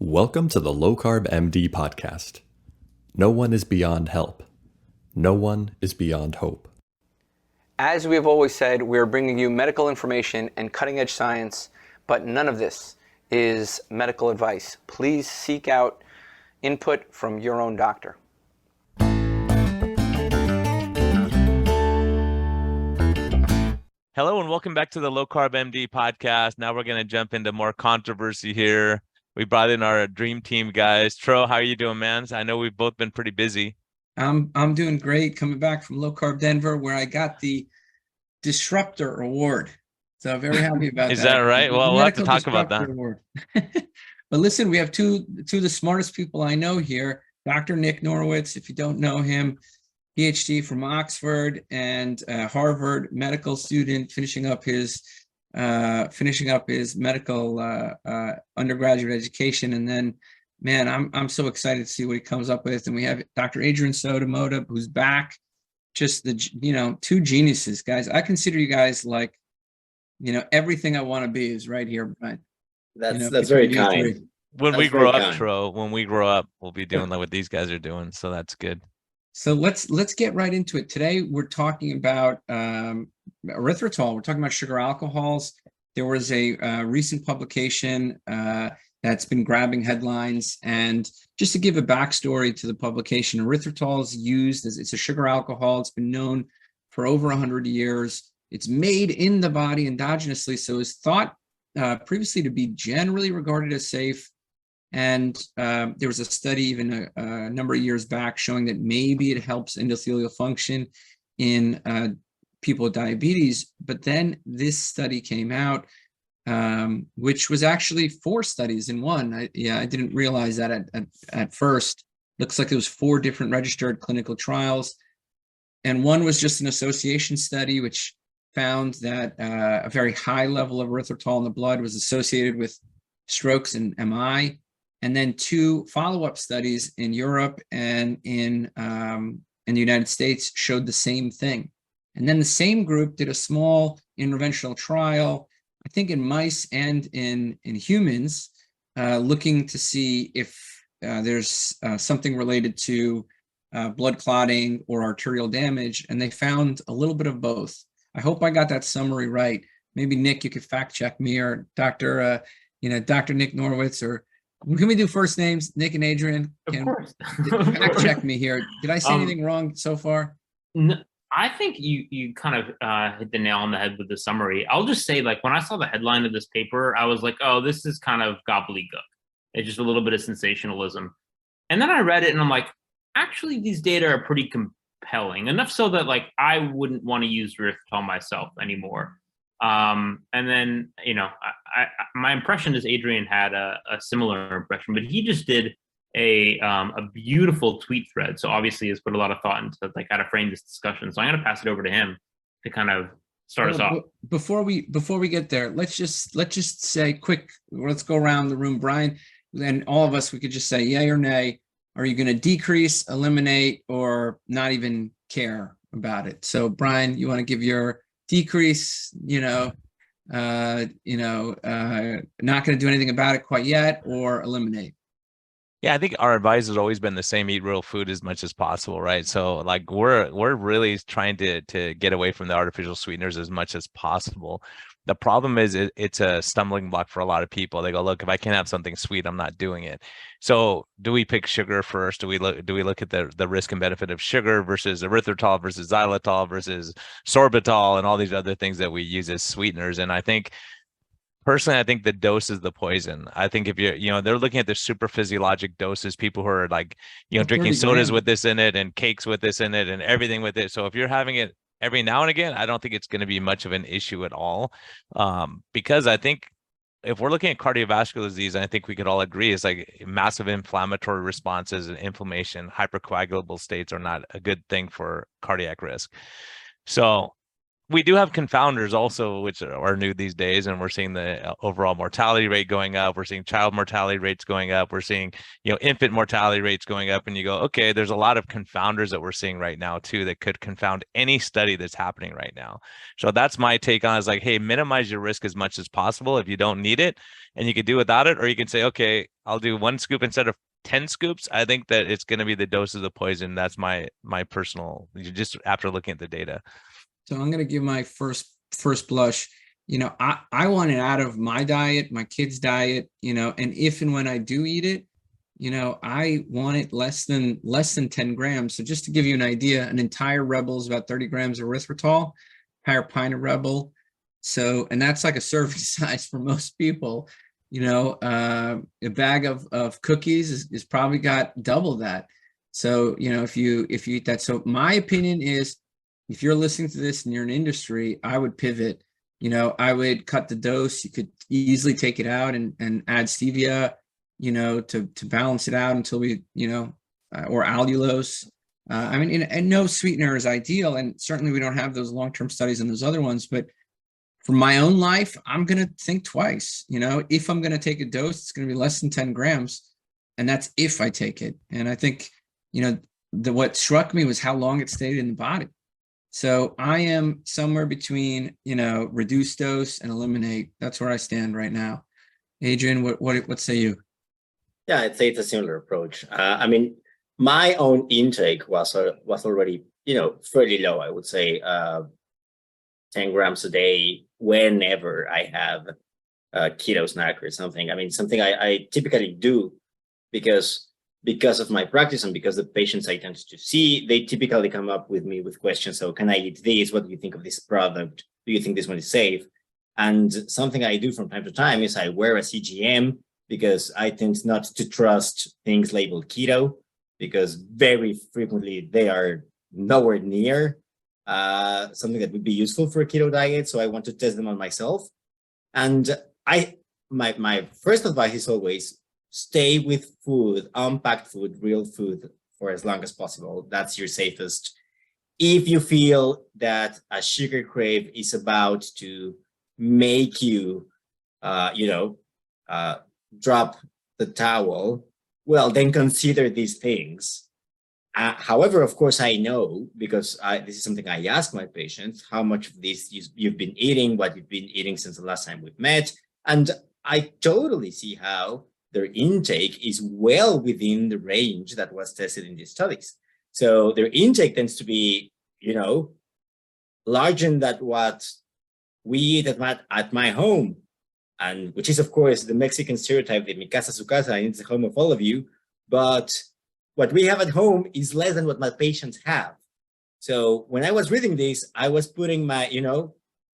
Welcome to the Low Carb MD podcast. No one is beyond help. No one is beyond hope. As we have always said, we are bringing you medical information and cutting-edge science, but none of this is medical advice. Please seek out input from your own doctor. Hello and welcome back to the Low Carb MD podcast. Now we're going to jump into more controversy here. We brought in our dream team guys. Tro, how are you doing, man? I know we've both been pretty busy. I'm doing great. Coming back from Low Carb Denver, where I got the Disruptor Award. So very happy about that. Is that right? Well, we'll have to talk about that. Award. But listen, we have two of the smartest people I know here. Dr. Nick Norwitz, if you don't know him, PhD from Oxford and Harvard medical student, finishing up his medical undergraduate education, and then, man, I'm so excited to see what he comes up with. And we have Dr. Adrian Soto Mota, who's back. Just two geniuses, guys. I consider you guys like, everything I want to be is right here, Brian. That's very kind. When we grow up, Tro, we'll be doing what these guys are doing. So that's good. So let's get right into it. Today we're talking about erythritol. We're talking about sugar alcohols. There was a recent publication that's been grabbing headlines. And just to give a backstory to the publication, erythritol is used as it's a sugar alcohol. It's been known for over 100 years. It's made in the body endogenously, so it's thought previously to be generally regarded as safe. And there was a study even a number of years back showing that maybe it helps endothelial function in people with diabetes. But then this study came out, which was actually 4 studies in one. I didn't realize that at first. Looks like it was 4 different registered clinical trials. And one was just an association study, which found that a very high level of erythritol in the blood was associated with strokes and MI. And then 2 follow-up studies in Europe and in the United States showed the same thing. And then the same group did a small interventional trial, I think in mice and in humans, looking to see if there's something related to blood clotting or arterial damage. And they found a little bit of both. I hope I got that summary right. Maybe Nick, you could fact check me, or Dr. Nick Norwitz, or can we do first names, Nick and Adrian? Of course. Fact check me here. Did I say anything wrong so far? No, I think you kind of hit the nail on the head with the summary. I'll just say, like, when I saw the headline of this paper, I was like, oh, this is kind of gobbledygook. It's just a little bit of sensationalism. And then I read it and I'm like, actually, these data are pretty compelling, enough so that, like, I wouldn't want to use erythritol myself anymore. And then, my impression is Adrian had a similar impression, but he just did a beautiful tweet thread. So obviously has put a lot of thought into, like, how to frame this discussion. So I'm going to pass it over to him to kind of start us off. Before we get there, let's just say quick, let's go around the room, Brian, and all of us, we could just say yay or nay. Are you going to decrease, eliminate, or not even care about it? So Brian, you want to give your decrease, not going to do anything about it quite yet, or eliminate? Yeah, I think our advice has always been the same: eat real food as much as possible, right? So, like, we're really trying to get away from the artificial sweeteners as much as possible. The problem is it's a stumbling block for a lot of people. They go, look, if I can't have something sweet, I'm not doing it. So do we pick sugar first? Do we look at the risk and benefit of sugar versus erythritol versus xylitol versus sorbitol and all these other things that we use as sweeteners? And I think, personally, I think the dose is the poison. I think if they're looking at the super physiologic doses, people who are like, drinking sodas with this in it and cakes with this in it and everything with it. So if you're having it every now and again, I don't think it's going to be much of an issue at all. Because I think if we're looking at cardiovascular disease, I think we could all agree it's like massive inflammatory responses and inflammation, hypercoagulable states are not a good thing for cardiac risk. So we do have confounders also, which are new these days, and we're seeing the overall mortality rate going up. We're seeing child mortality rates going up. We're seeing, infant mortality rates going up. And you go, okay, there's a lot of confounders that we're seeing right now too that could confound any study that's happening right now. So that's my take on it, is like, hey, minimize your risk as much as possible if you don't need it, and you can do without it, or you can say, okay, I'll do 1 scoop instead of 10 scoops. I think that it's going to be the dose of the poison. That's my personal, just after looking at the data. So I'm going to give my first blush. I want it out of my diet, my kids' diet, and if and when I do eat it, I want it less than 10 grams. So just to give you an idea, an entire Rebel is about 30 grams of erythritol, entire pint of Rebel. So, and that's like a serving size for most people. A bag of cookies is probably got double that. So, if you eat that. So my opinion is, if you're listening to this and you're in industry, I would pivot. I would cut the dose. You could easily take it out and add stevia, to balance it out until we, or allulose. And no sweetener is ideal. And certainly we don't have those long-term studies and those other ones. But for my own life, I'm going to think twice. If I'm going to take a dose, it's going to be less than 10 grams. And that's if I take it. And I think, what struck me was how long it stayed in the body. So I am somewhere between, reduce dose and eliminate. That's where I stand right now. Adrian, what say you? Yeah, I'd say it's a similar approach. My own intake was already, fairly low. I would say 10 grams a day whenever I have a keto snack or something. Something I typically do because of my practice and because the patients I tend to see, they typically come up with me with questions. So can I eat this? What do you think of this product? Do you think this one is safe? And something I do from time to time is I wear a CGM, because I tend not to trust things labeled keto, because very frequently they are nowhere near something that would be useful for a keto diet. So I want to test them on myself. And my first advice is always, stay with food, unpacked food, real food, for as long as possible. That's your safest. If you feel that a sugar crave is about to make you, drop the towel, well, then consider these things. However, of course, I know, because this is something I ask my patients, how much of this you've been eating, what you've been eating since the last time we've met. And I totally see how their intake is well within the range that was tested in these studies. So their intake tends to be, larger than what we eat at my home, and which is, of course, the Mexican stereotype that mi casa su casa, and it's the home of all of you. But what we have at home is less than what my patients have. So when I was reading this, I was putting my,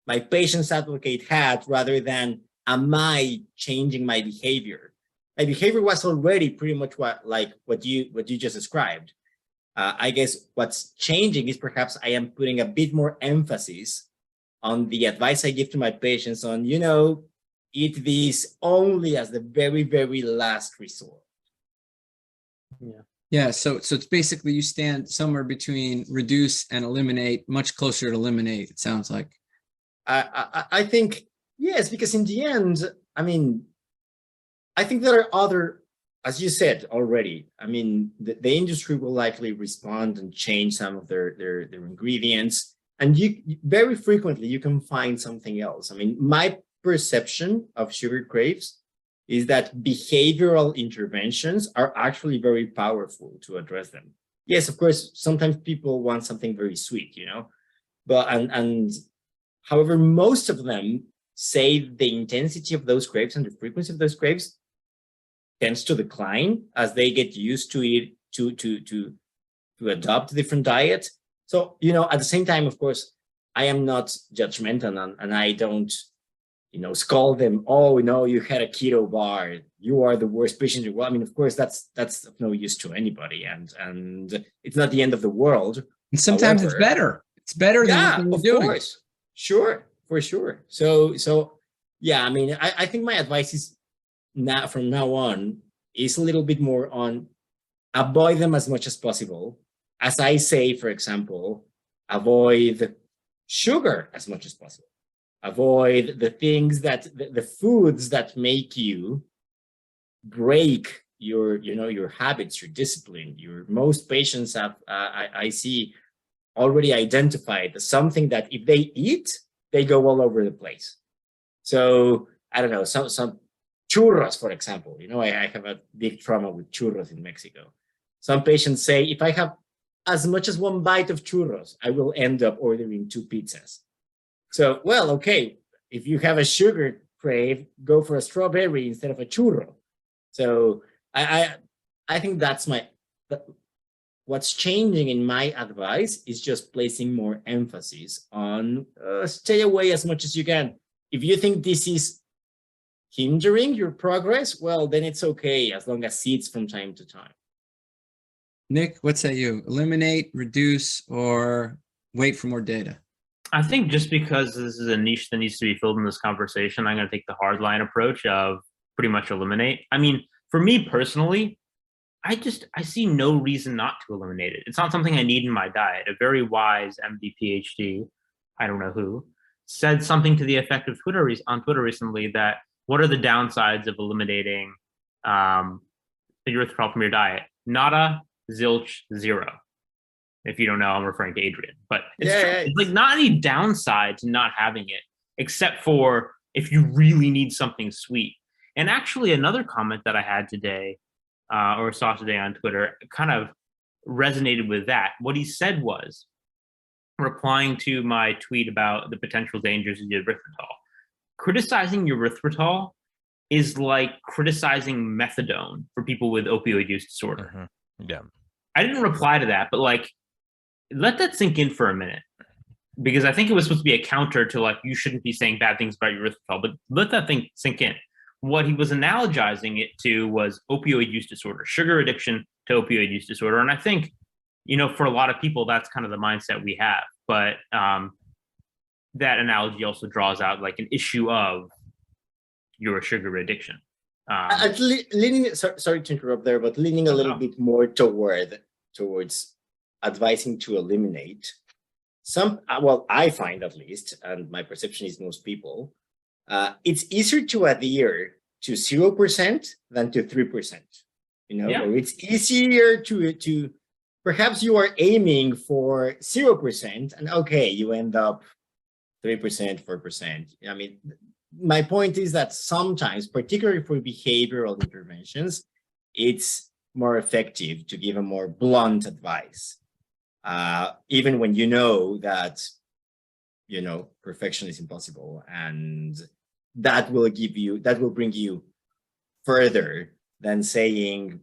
my patient's advocate hat rather than, am I changing my behavior? My behavior was already pretty much what you just described. I guess what's changing is perhaps I am putting a bit more emphasis on the advice I give to my patients on, eat these only as the very, very last resort. Yeah. So it's basically you stand somewhere between reduce and eliminate, much closer to eliminate, it sounds like. I think, yes, because in the end, I think there are other, as you said already, the industry will likely respond and change some of their ingredients. And very frequently you can find something else. My perception of sugar craves is that behavioral interventions are actually very powerful to address them. Yes, of course, sometimes people want something very sweet, but and however, most of them say the intensity of those craves and the frequency of those craves tends to decline as they get used to it, to adopt a different diet. So, at the same time, of course, I am not judgmental and I don't, scold them. Oh, no, you had a keto bar. You are the worst patient. Well, of course, that's of no use to anybody, and it's not the end of the world. And sometimes it's better. It's better than what you're doing. Course. Sure, for sure. So yeah, I think my advice is from now on is a little bit more on avoid them as much as possible. As I say, for example, avoid sugar as much as possible. Avoid the things that the foods that make you break your habits, your discipline. Most patients have I see already identified something that if they eat, they go all over the place. So I don't know, some churros, for example. I have a big trauma with churros in Mexico. Some patients say, if I have as much as one bite of churros, I will end up ordering 2 pizzas. So, well, okay, if you have a sugar crave, go for a strawberry instead of a churro. So I think that's what's changing in my advice is just placing more emphasis on stay away as much as you can. If you think this is hindering your progress, well, then it's okay as long as it's from time to time. Nick, what say you? Eliminate, reduce, or wait for more data? I think just because this is a niche that needs to be filled in this conversation, I'm going to take the hardline approach of pretty much eliminate. I mean, for me personally, I see no reason not to eliminate it. It's not something I need in my diet. A very wise MD PhD, I don't know who, said something to the effect of on Twitter recently that what are the downsides of eliminating erythritol from your diet? Nada, zilch, zero. If you don't know, I'm referring to Adrian. But it's like not any downside to not having it, except for if you really need something sweet. And actually, another comment that I had today, or saw today on Twitter, kind of resonated with that. What he said was, replying to my tweet about the potential dangers of erythritol, criticizing erythritol is like criticizing methadone for people with opioid use disorder. Mm-hmm. Yeah. I didn't reply to that, but like, let that sink in for a minute, because I think it was supposed to be a counter to like, you shouldn't be saying bad things about erythritol, but let that thing sink in. What he was analogizing it to was opioid use disorder, sugar addiction to opioid use disorder. And I think, for a lot of people, that's kind of the mindset we have. But that analogy also draws out like an issue of your sugar addiction. Leaning, sorry to interrupt there, but leaning a little bit more towards advising to eliminate I find at least, and my perception is most people, it's easier to adhere to 0% than to 3%, or it's easier to perhaps you are aiming for 0% and okay, you end up 3%, 4%. I mean, my point is that sometimes, particularly for behavioral interventions, it's more effective to give a more blunt advice. Even when you know that, perfection is impossible, and that will bring you further than saying,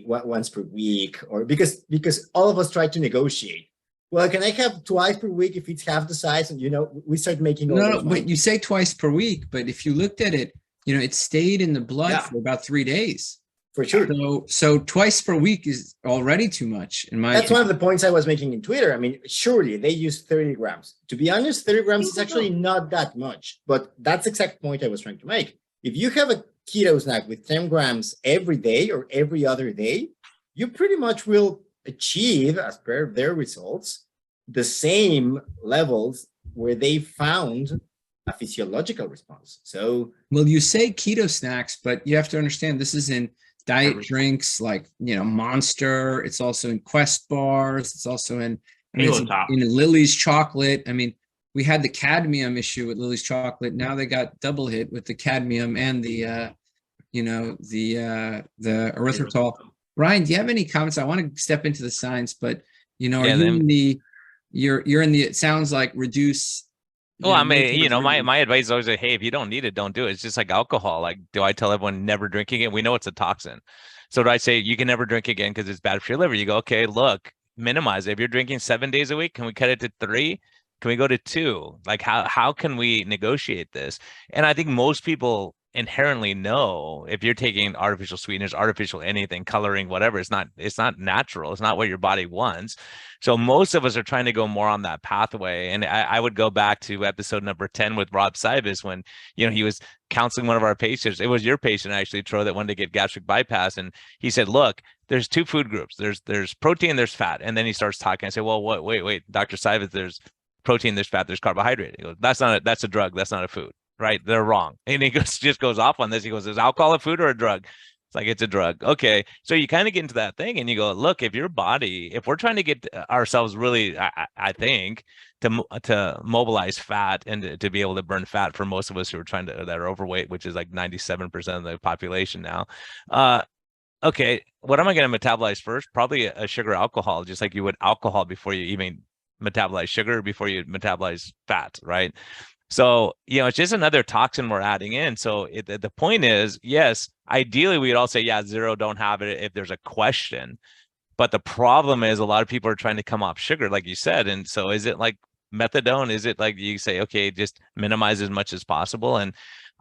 once per week, or because all of us try to negotiate. Well, can I have twice per week if it's half the size? And we start making but you say twice per week, but if you looked at it, it stayed in the blood for about 3 days. For sure. So twice per week is already too much in my That's one of the points I was making in Twitter. I mean, surely they use 30 grams. To be honest, 30 grams is actually not that much, but that's the exact point I was trying to make. If you have a keto snack with 10 grams every day or every other day, you pretty much will achieve, as per their results, the same levels where they found a physiological response. So, well, you say keto snacks, but you have to understand this is in diet drinks like Monster. It's also in Quest bars. It's also in Lily's chocolate. I mean, we had the cadmium issue with Lily's chocolate. Now they got double hit with the cadmium and the erythritol. Ryan, do you have any comments? I want to step into the science, but you're in the it sounds like reduce. Well, I mean, my advice is always like, hey, if you don't need it, don't do it. It's just like alcohol. Like, do I tell everyone never drink again? We know it's a toxin. So do I say you can never drink again because it's bad for your liver? You go, okay, look, minimize it. If you're drinking 7 days a week, can we cut it to 3? Can we go to 2? Like, how can we negotiate this? And I think most people inherently know if you're taking artificial sweeteners, artificial anything, coloring, whatever, it's not natural. It's not what your body wants. So most of us are trying to go more on that pathway. And I would go back to episode number 10 with Rob Sybis when, he was counseling one of our patients. It was your patient actually, Tro, that wanted to get gastric bypass. And he said, look, there's two food groups. There's protein, there's fat. And then he starts talking. I say, well, wait, Dr. Sivas, there's protein, there's fat, there's carbohydrate. He goes, that's a drug. That's not a food, right? They're wrong. And he just goes off on this. He goes, is alcohol a food or a drug? It's like, it's a drug. Okay. So you kind of get into that thing and you go, look, if your body, if we're trying to get ourselves really, I think, to mobilize fat and to be able to burn fat for most of us who are that are overweight, which is like 97% of the population now. Okay, what am I going to metabolize first? Probably a sugar alcohol, just like you would alcohol before you even metabolize sugar, before you metabolize fat, right? So, it's just another toxin we're adding in. So the point is, yes, ideally we'd all say, yeah, zero, don't have it if there's a question. But the problem is a lot of people are trying to come off sugar, like you said. And so is it like methadone? Is it like you say, okay, just minimize as much as possible? And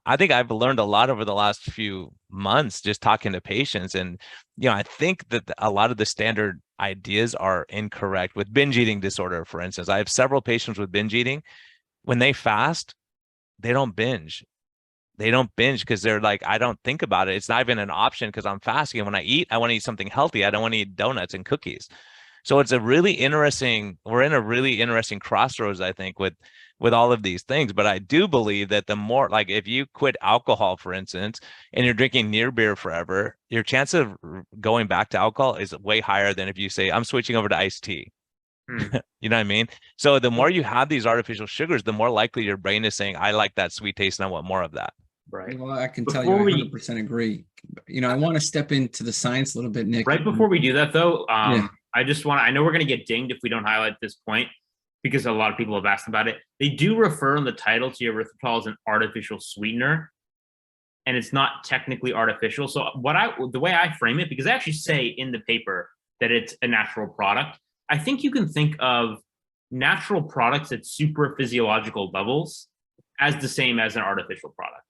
I think I've learned a lot over the last few months just talking to patients. And, I think that a lot of the standard ideas are incorrect with binge eating disorder, for instance. I have several patients with binge eating. When they fast, they don't binge. They don't binge because they're like, I don't think about it. It's not even an option because I'm fasting. And when I eat, I want to eat something healthy. I don't want to eat donuts and cookies. So it's we're in a really interesting crossroads, I think, with all of these things. But I do believe that the more, like if you quit alcohol, for instance, and you're drinking near beer forever, your chance of going back to alcohol is way higher than if you say, I'm switching over to iced tea. You know what I mean? So the more you have these artificial sugars, the more likely your brain is saying, I like that sweet taste and I want more of that. Right. Well, I can tell you, I 100% agree. I want to step into the science a little bit, Nick. Right before we do that, though, I know we're going to get dinged if we don't highlight this point because a lot of people have asked about it. They do refer in the title to erythritol as an artificial sweetener, and it's not technically artificial. So the way I frame it, because I actually say in the paper that it's a natural product, I think you can think of natural products at super physiological levels as the same as an artificial product.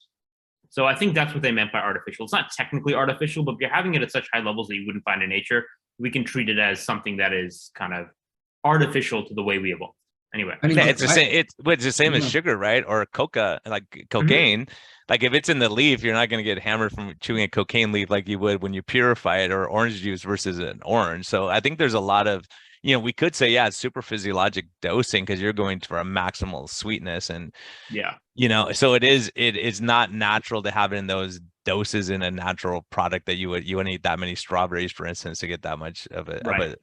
So I think that's what they meant by artificial. It's not technically artificial, but if you're having it at such high levels that you wouldn't find in nature, we can treat it as something that is kind of artificial to the way we evolved. Anyway, it's the same as sugar, right? Or cocaine. Like if it's in the leaf, you're not going to get hammered from chewing a cocaine leaf like you would when you purify it, or orange juice versus an orange. So I think there's a lot of, we could say, yeah, it's super physiologic dosing because you're going for a maximal sweetness. And, so it is not natural to have it in those doses in a natural product that you wouldn't eat that many strawberries, for instance, to get that much of it. Right.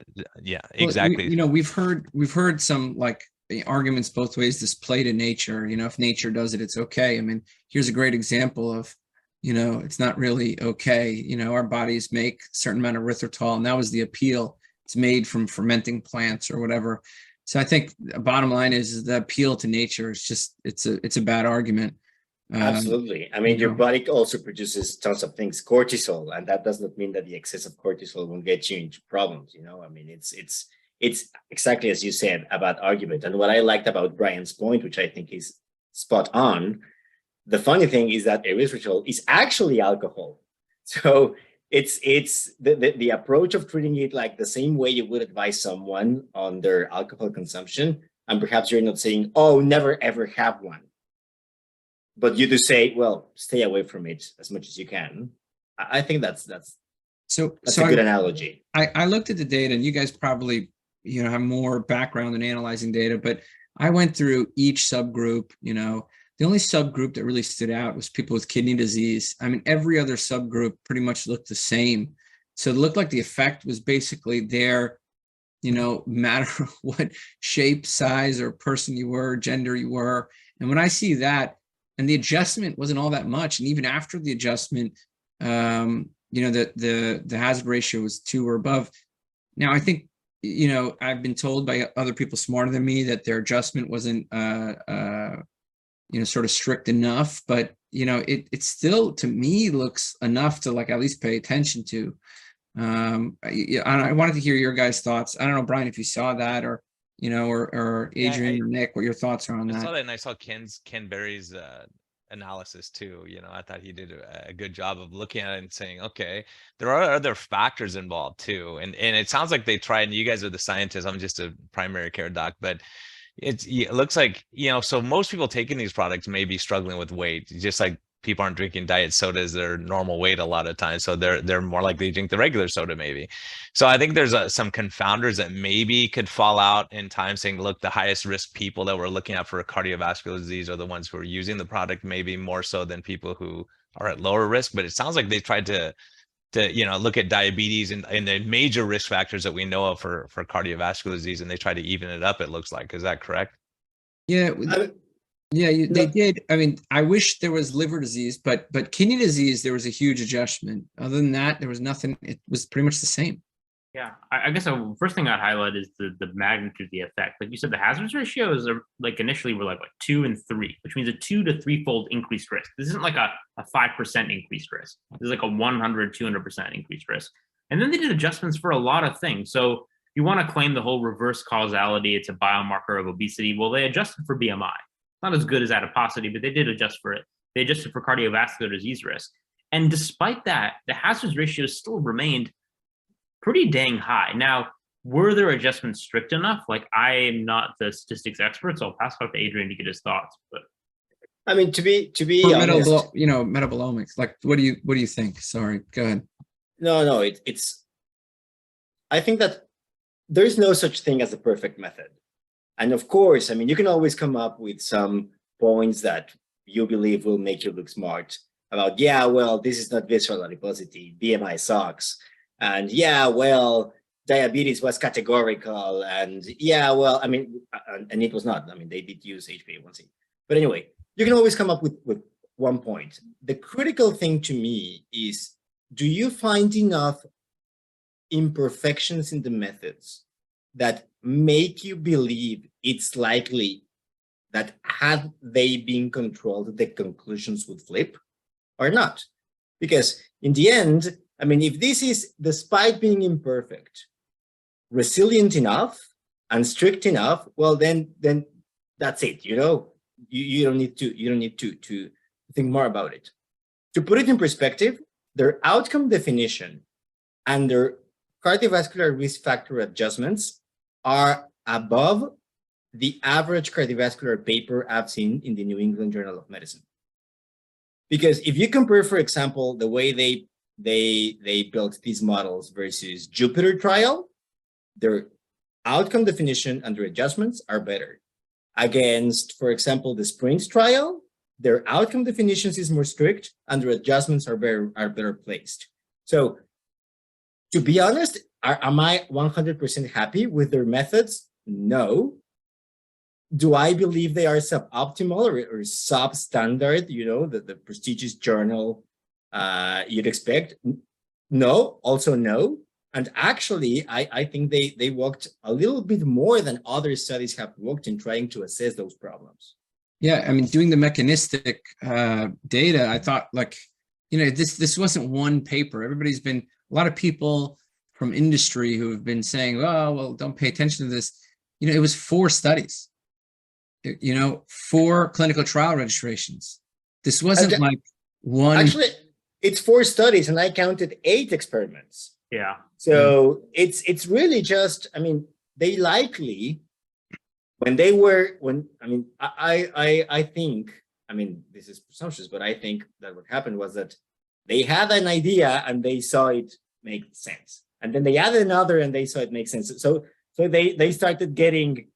Exactly. We've heard some like arguments both ways, this play to nature, if nature does it, it's okay. I mean, here's a great example of, it's not really okay. Our bodies make a certain amount of erythritol, and that was the appeal. It's made from fermenting plants or whatever. So I think the bottom line is the appeal to nature is just, it's a bad argument. Absolutely. I mean, your body also produces tons of things, cortisol, and that does not mean that the excess of cortisol will get you into problems. I mean, it's exactly as you said about argument. And what I liked about Brian's point, which I think is spot on, the funny thing is that erythritol is actually alcohol. So it's the approach of treating it like the same way you would advise someone on their alcohol consumption. And perhaps you're not saying, oh, never, ever have one. But you do say, well, stay away from it as much as you can. I think that's a good analogy. I looked at the data, and you guys probably, have more background in analyzing data, but I went through each subgroup. The only subgroup that really stood out was people with kidney disease. I mean, every other subgroup pretty much looked the same. So it looked like the effect was basically there, matter what shape, size, or person you were, gender you were. And when I see that, and the adjustment wasn't all that much, and even after the adjustment, the hazard ratio was 2 or above. Now, I think, I've been told by other people smarter than me that their adjustment wasn't, sort of strict enough, but, it still, to me, looks enough to like at least pay attention to. I wanted to hear your guys' thoughts. I don't know, Brian, if you saw that, or or Adrian or Nick, what your thoughts are on that. I saw that, and I saw Ken Berry's analysis too. I thought he did a good job of looking at it and saying, okay, there are other factors involved too. And it sounds like they tried, and you guys are the scientists, I'm just a primary care doc, but it looks like, so most people taking these products may be struggling with weight, just like people aren't drinking diet soda as their normal weight a lot of times, so they're more likely to drink the regular soda maybe. So I think there's some confounders that maybe could fall out in time, saying, look, the highest risk people that we're looking at for a cardiovascular disease are the ones who are using the product, maybe more so than people who are at lower risk. But it sounds like they tried to look at diabetes and the major risk factors that we know of for cardiovascular disease, and they try to even it up, it looks like. Is that correct? Yeah. They did. I mean, I wish there was liver disease, but kidney disease, there was a huge adjustment. Other than that, there was nothing. It was pretty much the same. Yeah, I guess the first thing I'd highlight is the magnitude of the effect. Like you said, the hazards ratios are like initially were like 2 and 3, which means a 2 to 3-fold increased risk. This isn't like a 5% increased risk. This is like a 200% increased risk. And then they did adjustments for a lot of things. So you want to claim the whole reverse causality, it's a biomarker of obesity. Well, they adjusted for BMI. Not as good as adiposity, but they did adjust for it. They adjusted for cardiovascular disease risk. And despite that, the hazards ratios still remained pretty dang high. Now, were there adjustments strict enough? Like, I am not the statistics expert, so I'll pass it off to Adrian to get his thoughts. But I mean, to be honest, metabolomics. Like, what do you think? Sorry, go ahead. No, it's. I think that there's no such thing as a perfect method. And of course, I mean, you can always come up with some points that you believe will make you look smart about, yeah, well, this is not visceral adiposity, BMI sucks. And yeah, well, diabetes was categorical. And yeah, well, I mean, and it was not. I mean, they did use HbA1c. But anyway, you can always come up with one point. The critical thing to me is, do you find enough imperfections in the methods that make you believe it's likely that had they been controlled, the conclusions would flip or not? Because in the end, I mean, if this is, despite being imperfect, resilient enough and strict enough, well, then that's it. You don't need to think more about it. To put it in perspective, their outcome definition and their cardiovascular risk factor adjustments are above the average cardiovascular paper I've seen in the New England Journal of Medicine. Because if you compare, for example, the way they built these models versus Jupiter trial, their outcome definition and their adjustments are better. Against, for example, the Sprint trial, their outcome definitions is more strict and their adjustments are better placed. So to be honest, am I 100% happy with their methods? No. Do I believe they are suboptimal or substandard, the prestigious journal you'd expect? No, also no. And actually, I think they worked a little bit more than other studies have worked in trying to assess those problems. Yeah, I mean, doing the mechanistic data, I thought this wasn't one paper. Everybody's been, a lot of people from industry who have been saying, oh, well, don't pay attention to this. It was 4 studies, 4 clinical trial registrations. This wasn't like one. Actually, it's 4 studies and I counted 8 experiments. Yeah. So it's really just, I mean, they likely, I think, I mean, this is presumptuous, but I think that what happened was that they had an idea and they saw it make sense. And then they added another and they saw it make sense. So they started getting,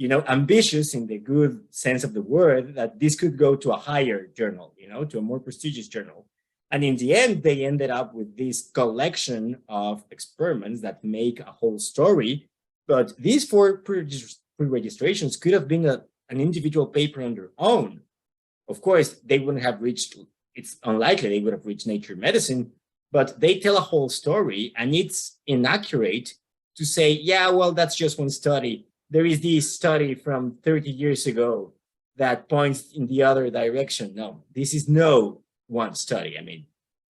ambitious in the good sense of the word, that this could go to a higher journal, to a more prestigious journal. And in the end, they ended up with this collection of experiments that make a whole story. But these 4 pre-registrations could have been an individual paper on their own. Of course, they wouldn't have reached, it's unlikely they would have reached Nature Medicine, but they tell a whole story, and it's inaccurate to say, yeah, well, that's just one study. There is this study from 30 years ago that points in the other direction. No, this is no one study. I mean,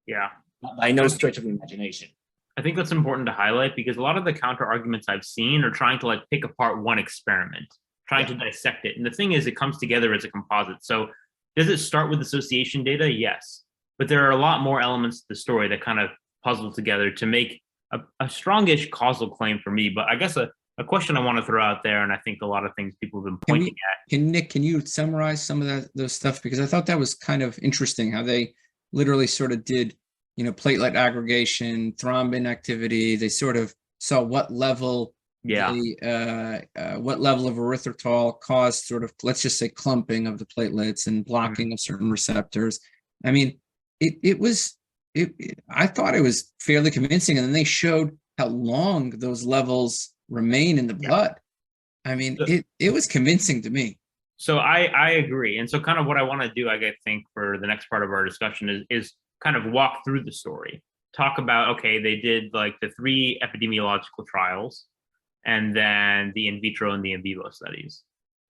yeah, by no stretch of imagination. I think that's important to highlight, because a lot of the counter arguments I've seen are trying to pick apart one experiment, trying to dissect it. And the thing is, it comes together as a composite. So does it start with association data? Yes. But there are a lot more elements to the story that kind of puzzle together to make a strongish causal claim for me. But I guess a a question I want to throw out there, and I think a lot of things people have been pointing at. Nick, can you summarize some of those stuff? Because I thought that was kind of interesting how they literally sort of did, platelet aggregation, thrombin activity. They sort of saw what level what level of erythritol caused sort of, let's just say, clumping of the platelets and blocking of certain receptors. I mean, I thought it was fairly convincing, and then they showed how long those levels remain in the blood. I mean, it was convincing to me. So I agree. And so kind of what I want to do, I think, for the next part of our discussion is kind of walk through the story, talk about, okay, they did like the 3 epidemiological trials and then the in vitro and the in vivo studies.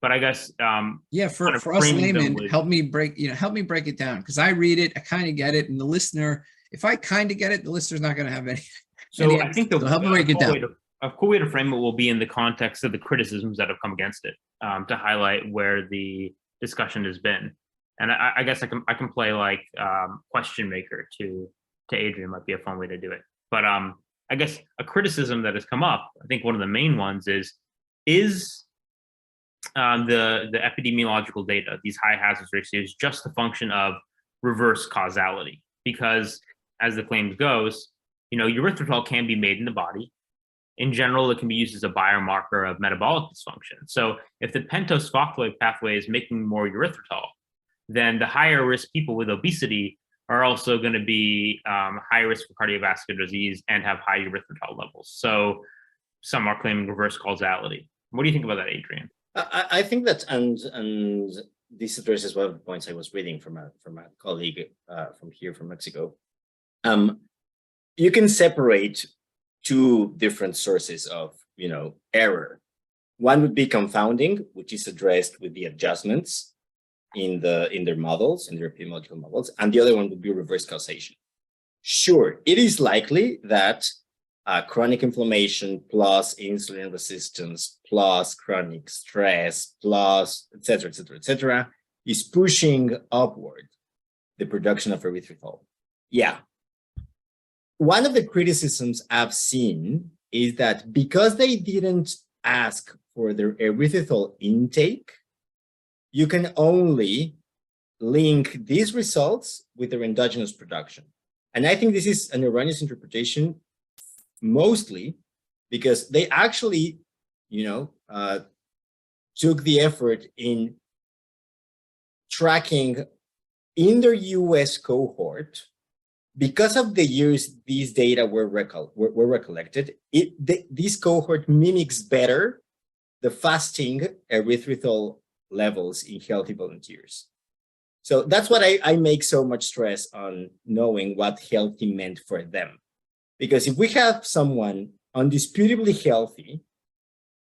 But I guess for us laymen, help me break it down, because I read it, I kind of get it, and the listener, if I kind of get it, the listener's not going to have any. So I think help me break it down. A cool way to frame it will be in the context of the criticisms that have come against it, to highlight where the discussion has been. And I guess I can play like question maker to Adrian, might be a fun way to do it. But I guess a criticism that has come up, I think one of the main ones is the epidemiological data, these high hazard ratios, just a function of reverse causality? Because as the claims goes, erythritol can be made in the body. In general, it can be used as a biomarker of metabolic dysfunction. So if the pentose phosphate pathway is making more erythritol, then the higher risk people with obesity are also going to be high risk for cardiovascular disease and have high erythritol levels. So some are claiming reverse causality. What do you think about that, Adrian? I think that, and this addresses one of the points I was reading from a colleague from Mexico. You can separate 2 different sources of error. One would be confounding, which is addressed with the adjustments in their models, in their epidemiological models, and the other one would be reverse causation. Sure, it is likely that chronic inflammation plus insulin resistance plus chronic stress plus et cetera, is pushing upward the production of erythritol. Yeah. One of the criticisms I've seen is that because they didn't ask for their erythritol intake, you can only link these results with their endogenous production. And I think this is an erroneous interpretation, mostly because they actually, took the effort in tracking in their US cohort. Because of the years these data were recollected, this cohort mimics better the fasting erythritol levels in healthy volunteers. So that's what I make so much stress on knowing what healthy meant for them. Because if we have someone undisputably healthy,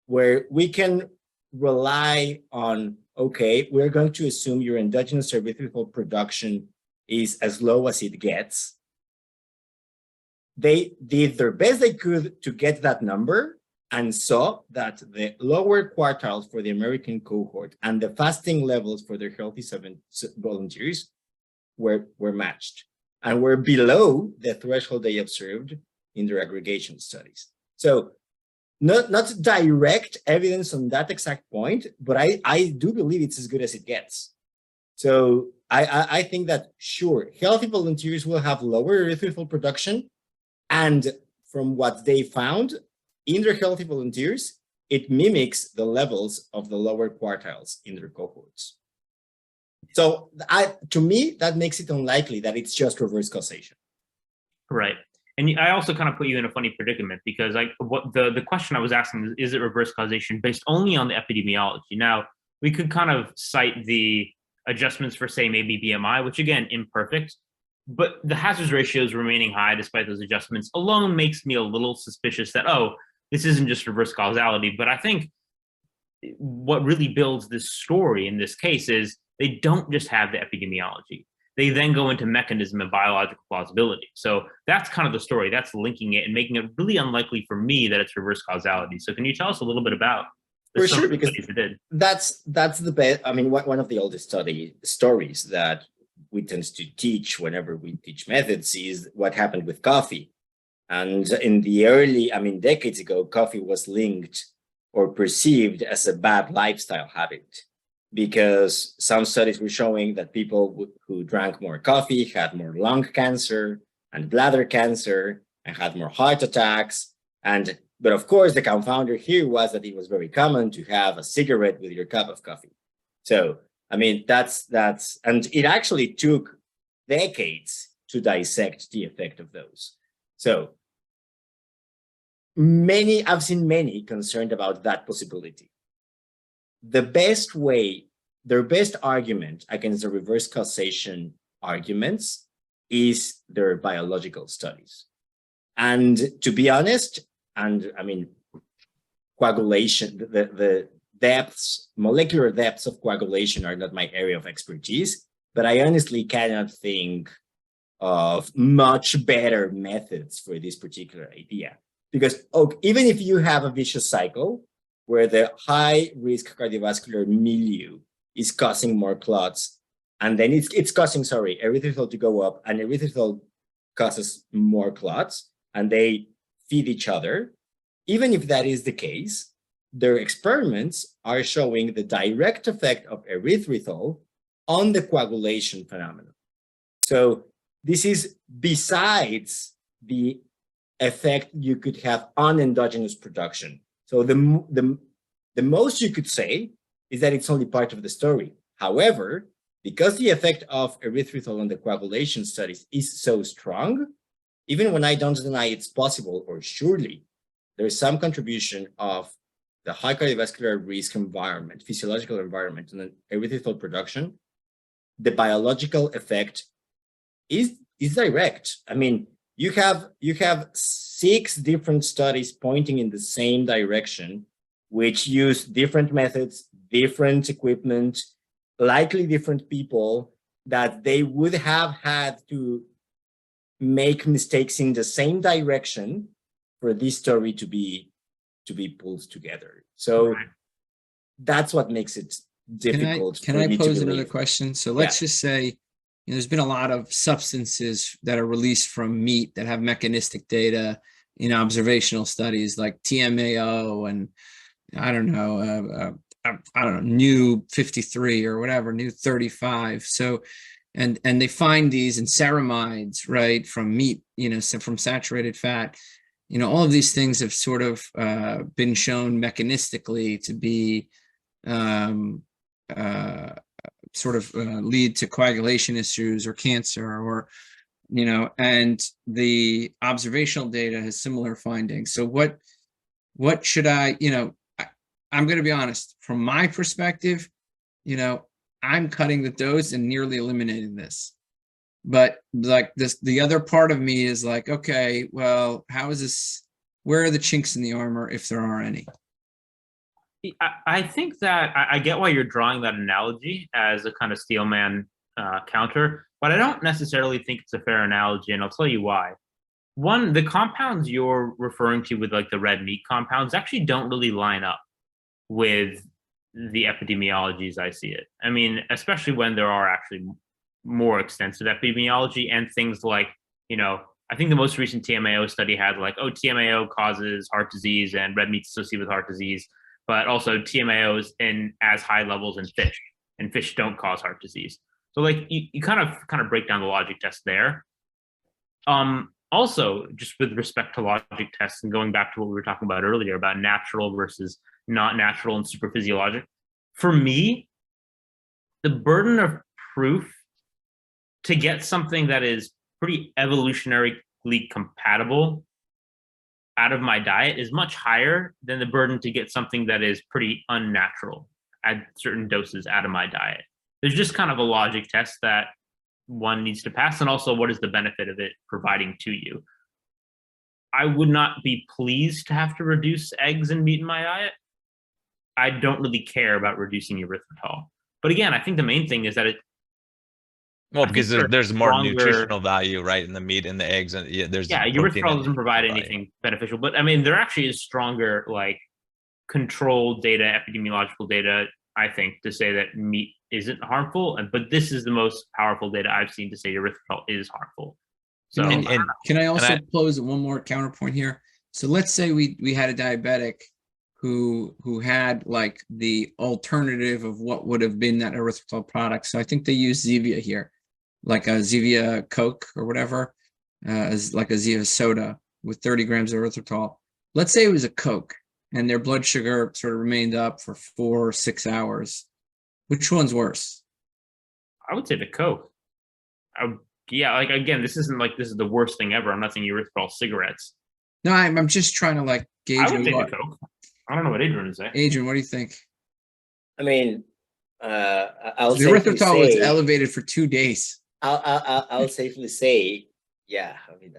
where we can rely on, okay, we're going to assume your endogenous erythritol production is as low as it gets. They did their best they could to get that number and saw that the lower quartiles for the American cohort and the fasting levels for their healthy volunteers were matched and were below the threshold they observed in their aggregation studies. So not direct evidence on that exact point, but I do believe it's as good as it gets. So I think that, sure, healthy volunteers will have lower erythritol production. And from what they found in their healthy volunteers, it mimics the levels of the lower quartiles in their cohorts. So to me, that makes it unlikely that it's just reverse causation. Right. And I also kind of put you in a funny predicament, because the question I was asking is it reverse causation based only on the epidemiology? Now, we could kind of cite the adjustments for, say, maybe BMI, which again, imperfect, but the hazards ratios remaining high despite those adjustments alone makes me a little suspicious that, this isn't just reverse causality. But I think what really builds this story in this case is they don't just have the epidemiology. They then go into mechanism and biological plausibility. So that's kind of the story. That's linking it and making it really unlikely for me that it's reverse causality. So can you tell us a little bit about For sure, because that's the best. I mean, one of the oldest stories that we tend to teach whenever we teach methods is what happened with coffee. And in the decades ago, coffee was linked or perceived as a bad lifestyle habit, because some studies were showing that people who drank more coffee had more lung cancer and bladder cancer and had more heart attacks. But of course, the confounder here was that it was very common to have a cigarette with your cup of coffee. So, I mean, and it actually took decades to dissect the effect of those. So I've seen many concerned about that possibility. Their best argument against the reverse causation arguments is their biological studies. And to be honest, and I mean, coagulation, the depths, molecular depths of coagulation are not my area of expertise, but I honestly cannot think of much better methods for this particular idea. Because even if you have a vicious cycle where the high-risk cardiovascular milieu is causing more clots, and then it's causing, erythritol to go up, and erythritol causes more clots, and they feed each other. Even if that is the case, their experiments are showing the direct effect of erythritol on the coagulation phenomenon. So this is besides the effect you could have on endogenous production. So the most you could say is that it's only part of the story. However, because the effect of erythritol on the coagulation studies is so strong, even when I don't deny it's possible, or surely, there is some contribution of the high cardiovascular risk environment, physiological environment, and then erythritol production, the biological effect is direct. I mean, you have 6 different studies pointing in the same direction, which use different methods, different equipment, likely different people, that they would have had to make mistakes in the same direction for this story to be pulled together. So that's what makes it difficult. Can I pose another question? So let's just say, there's been a lot of substances that are released from meat that have mechanistic data in observational studies, like TMAO and I don't know, new 53 or whatever, new 35. So, and they find these in ceramides, right, from meat, from saturated fat. All of these things have sort of been shown mechanistically to be lead to coagulation issues or cancer, or and the observational data has similar findings. So what should I'm going to be honest, from my perspective, I'm cutting the dose and nearly eliminating this. But like this, the other part of me is like, okay, well, how is this? Where are the chinks in the armor, if there are any? I think that I get why you're drawing that analogy as a kind of steelman counter, but I don't necessarily think it's a fair analogy, and I'll tell you why. One, the compounds you're referring to with like the red meat compounds actually don't really line up with the epidemiology as I see it. I mean, especially when there are actually more extensive epidemiology and things like, I think the most recent TMAO study had like, TMAO causes heart disease and red meat's associated with heart disease, but also TMAO is in as high levels in fish, and fish don't cause heart disease. So like you kind of break down the logic test there. Also, just with respect to logic tests and going back to what we were talking about earlier about natural versus not natural and super physiologic, for me, the burden of proof to get something that is pretty evolutionarily compatible out of my diet is much higher than the burden to get something that is pretty unnatural at certain doses out of my diet. There's just kind of a logic test that one needs to pass, and also what is the benefit of it providing to you. I would not be pleased to have to reduce eggs and meat in my diet. I don't really care about reducing erythritol. But again, I think the main thing is that because there's more nutritional value, right, in the meat and the eggs, and erythritol doesn't provide anything beneficial. But I mean, there actually is stronger like controlled data, epidemiological data, I think, to say that meat isn't harmful. But this is the most powerful data I've seen to say erythritol is harmful. So, can I also pose one more counterpoint here? So let's say we had a diabetic who had like the alternative of what would have been that erythritol product. So I think they use Zevia here, like a Zevia Coke or whatever, as like a Zevia soda with 30 grams of erythritol. Let's say it was a Coke and their blood sugar sort of remained up for 4 or 6 hours. Which one's worse? I would say the Coke. Yeah, like again, this isn't like this is the worst thing ever. I'm not saying erythritol cigarettes. No, I'm just trying to like gauge. I would say the Coke. I don't know what Adrian would say. Adrian, what do you think? I mean, I'll the erythritol was elevated for 2 days. I'll safely say, yeah. I mean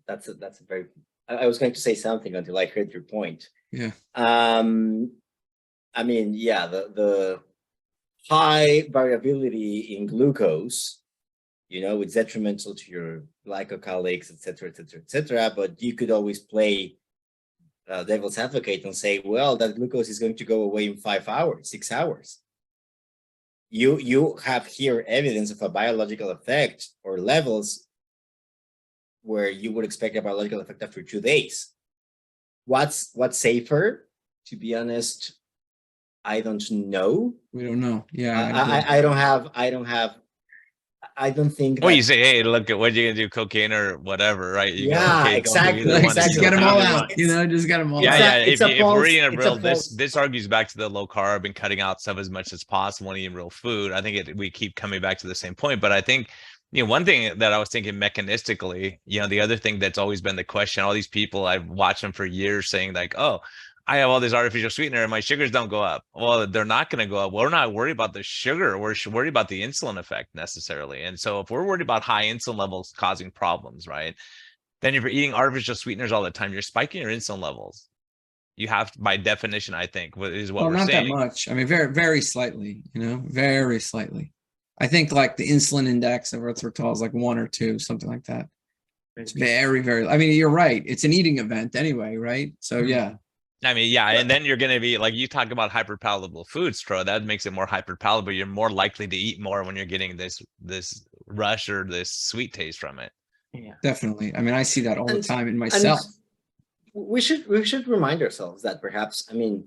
that's a very. I was going to say something until I heard your point. Yeah. I mean, yeah, the high variability in glucose, it's detrimental to your glycocalyx, et cetera, et cetera, et cetera. But you could always play devil's advocate and say, well, that glucose is going to go away in 5 hours, 6 hours. You have here evidence of a biological effect or levels where you would expect a biological effect after 2 days. What's safer? To be honest, I don't know. We don't know. Yeah, I don't think. Well, you say, hey, look at what you're gonna do, cocaine or whatever, right? You yeah, go, okay, exactly. Just get them all out. Just get them all out. Yeah. If we're eating a real, this argues back to the low carb and cutting out stuff as much as possible and eating real food. I think we keep coming back to the same point, but I think one thing that I was thinking mechanistically, the other thing that's always been the question, all these people, I've watched them for years saying like, oh, I have all this artificial sweetener and my sugars don't go up. Well, they're not going to go up. We're not worried about the sugar. We're worried about the insulin effect necessarily. And so if we're worried about high insulin levels causing problems, right, then if you're eating artificial sweeteners all the time, you're spiking your insulin levels. You have to, by definition, I think, is what we're saying. Not that much. I mean, very, very slightly, very slightly. I think like the insulin index of erythritol is like 1 or 2, something like that. It's very, very, I mean, you're right. It's an eating event anyway, right? So yeah. I mean, yeah, and then you're going to be like, you talk about hyperpalatable foods, Tro, that makes it more hyperpalatable. You're more likely to eat more when you're getting this rush or this sweet taste from it. Yeah, definitely. I mean, I see that all the time in myself. We should remind ourselves that perhaps, I mean,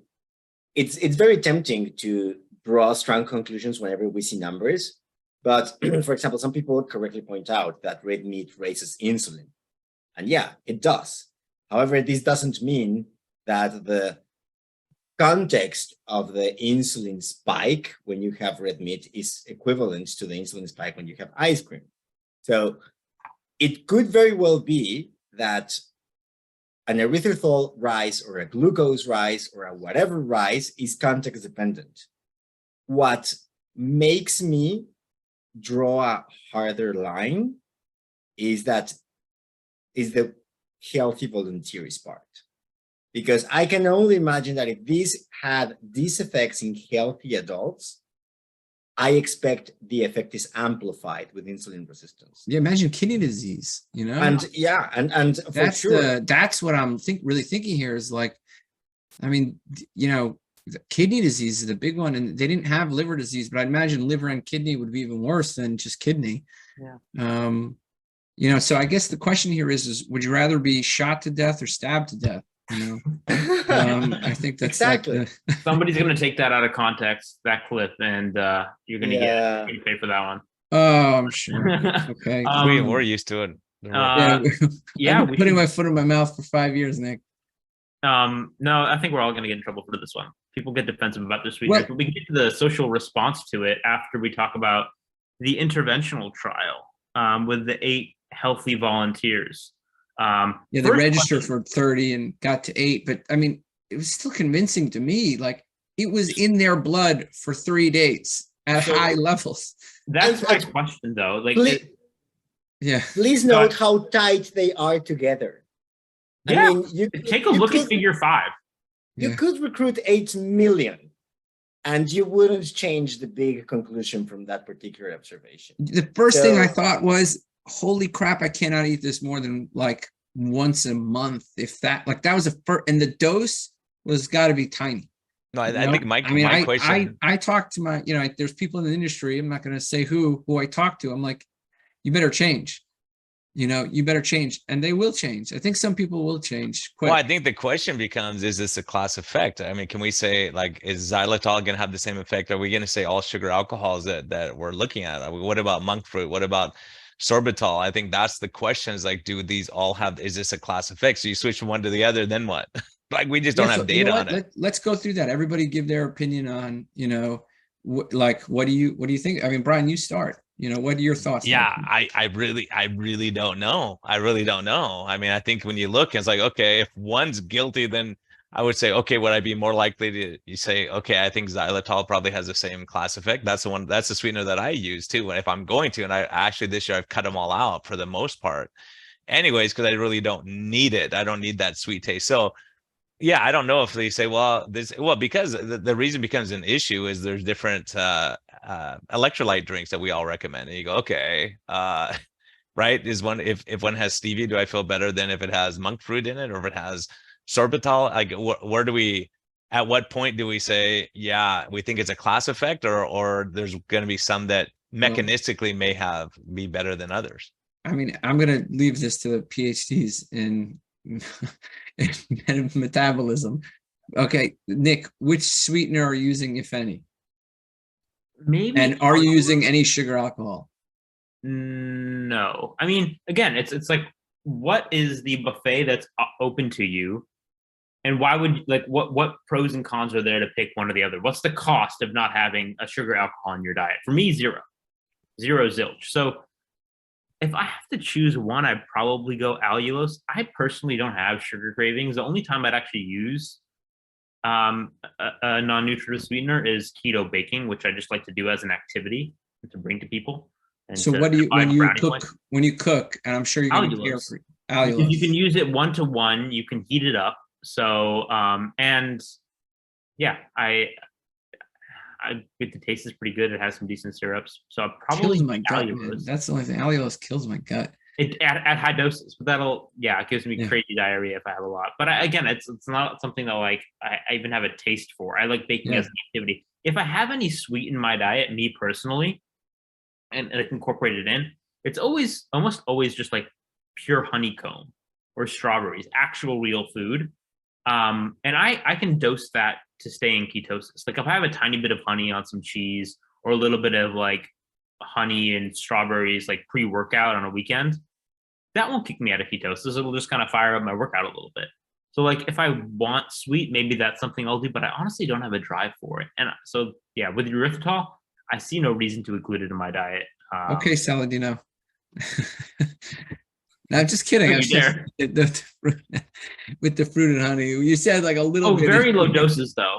it's very tempting to draw strong conclusions whenever we see numbers. But for example, some people correctly point out that red meat raises insulin. And yeah, it does. However, this doesn't mean that the context of the insulin spike when you have red meat is equivalent to the insulin spike when you have ice cream. So it could very well be that an erythritol rise or a glucose rise or a whatever rise is context dependent. What makes me draw a harder line is the healthy volunteers part. Because I can only imagine that if these had these effects in healthy adults, I expect the effect is amplified with insulin resistance. Yeah, imagine kidney disease, And yeah, and for sure. That's what I'm really thinking here is like, I mean, kidney disease is the big one, and they didn't have liver disease, but I imagine liver and kidney would be even worse than just kidney. Yeah. So I guess the question here is would you rather be shot to death or stabbed to death? I think that's exactly. Somebody's going to take that out of context, that clip, and you're going to pay for that one. Oh, I'm sure. Okay. We're used to it. I've been putting my foot in my mouth for 5 years, Nick. No, I think we're all going to get in trouble for this one. People get defensive about their sweeteners, but we can get to the social response to it after we talk about the interventional trial with the 8 healthy volunteers. They registered for 30 and got to 8, but I mean, it was still convincing to me. Like it was in their blood for 3 days at high levels. That's my question, though. Like, please note how tight they are together. Yeah, I mean, take a look at Figure 5. You could recruit 8 million, and you wouldn't change the big conclusion from that particular observation. The first thing I thought was, holy crap, I cannot eat this more than like once a month, if that. Like that was and the dose was got to be tiny. No, I think my question. I talked to my, there's people in the industry. I'm not going to say who I talked to. I'm like, you better change. you better change. And they will change. I think some people will change quick. Well, I think the question becomes, is this a class effect? I mean, can we say, like, is xylitol going to have the same effect? Are we going to say all sugar alcohols that we're looking at? I mean, what about monk fruit? What about sorbitol? I think that's the question, is like, do these all have, is this a class effect? So you switch from one to the other, then what? Like, we just don't have data on it. Let's go through that. Everybody give their opinion on, what do you think? I mean, Brian, you start. What are your thoughts? Yeah, I really don't know. I really don't know. I mean, I think when you look, it's like, okay, if one's guilty, then I would say, okay, would I be more likely to, you say, okay, I think xylitol probably has the same class effect. That's the sweetener that I use too. And if I'm going to, and I actually this year I've cut them all out for the most part anyways, because I really don't need it. I don't need that sweet taste. So yeah, I don't know if they say, because the reason becomes an issue is there's different electrolyte drinks that we all recommend. And you go, okay, right? If one has stevia, do I feel better than if it has monk fruit in it, or if it has sorbitol? Like, at what point do we say, yeah, we think it's a class effect, or there's going to be some that mechanistically may be better than others? I mean, I'm going to leave this to the PhDs in metabolism. Okay, Nick, which sweetener are you using, if any? Maybe. And are you using any sugar alcohol? No. I mean, again, it's like, what is the buffet that's open to you? And why would, like, what pros and cons are there to pick one or the other? What's the cost of not having a sugar alcohol in your diet? For me, zero zilch. So if I have to choose one, I'd probably go allulose. I personally don't have sugar cravings. The only time I'd actually use a non-nutritive sweetener is keto baking, which I just like to do as an activity to bring to people. And so what do you, when you cook, and I'm sure you're going to hear allulose. You can use it 1-to-1. You can heat it up. So, and yeah, the taste is pretty good. It has some decent syrups. So I probably kills my gut, man. That's the only thing. Allulose kills my gut. At high doses, but it gives me crazy diarrhea if I have a lot. But again, it's not something that like I even have a taste for. I like baking as an activity. If I have any sweet in my diet, me personally, and I can incorporate it in, it's almost always just like pure honeycomb or strawberries, actual real food. And I can dose that to stay in ketosis. Like if I have a tiny bit of honey on some cheese, or a little bit of like honey and strawberries, like pre-workout on a weekend, that won't kick me out of ketosis. It'll just kind of fire up my workout a little bit. So like if I want sweet, maybe that's something I'll do, but I honestly don't have a drive for it. And so yeah, with erythritol, I see no reason to include it in my diet. Okay, Saladino. No, I'm just kidding. I'm just, with the fruit and honey, you said like a little bit. Very low doses though.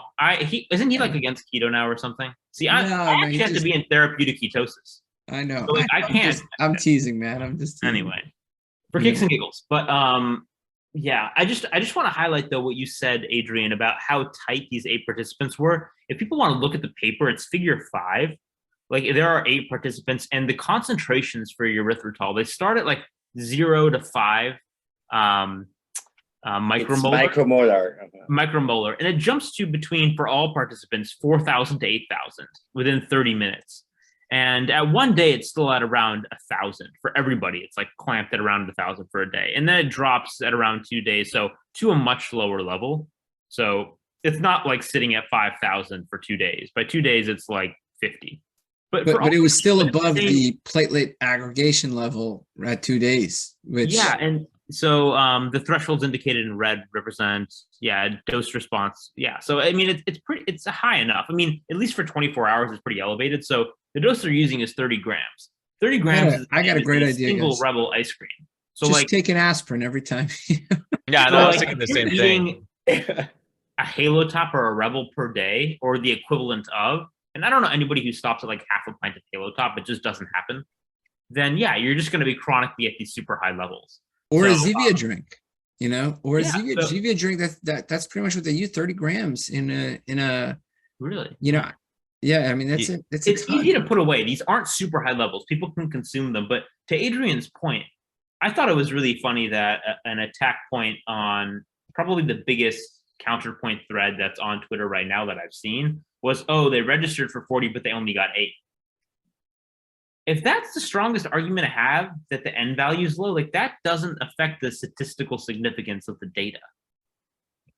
Isn't he like against keto now or something? See, I actually have to be in therapeutic ketosis. I know. So, like, I can't. I'm teasing, man. I'm just teasing. Anyway, for kicks and giggles. But yeah, I just want to highlight though what you said, Adrian, about how tight these 8 participants were. If people want to look at the paper, it's figure 5. Like there are 8 participants, and the concentrations for erythritol, they start at like 0 to 5 micromolar, and it jumps to between, for all participants, 4,000 to 8,000 within 30 minutes. And at one day, it's still at around 1,000 for everybody. It's like clamped at around 1,000 for a day, and then it drops at around 2 days, so to a much lower level. So it's not like sitting at 5,000 for 2 days. By 2 days, it's like 50. But it was still above the platelet aggregation level at 2 days. Which and so the thresholds indicated in red represent dose response. So I mean it's high enough. I mean, at least for 24 hours, it's pretty elevated. So the dose they're using is 30 grams. 30 grams. I got a great idea. Single Rebel ice cream. So just take an aspirin every time. I was thinking the same thing. A Halo Top or a Rebel per day, or the equivalent of. And I don't know anybody who stops at like half a pint of Halo Top, it just doesn't happen. Then you're just going to be chronically at these super high levels. Or a Zevia drink, or a Zevia drink that's pretty much what they use, 30 grams in a really, I mean it's easy to put away. These aren't super high levels. People can consume them. But to Adrian's point, I thought it was really funny that an attack point on probably the biggest Counterpoint thread that's on Twitter right now that I've seen was, they registered for 40, but they only got 8. if that's the strongest argument to have, that the N value is low, like that doesn't affect the statistical significance of the data.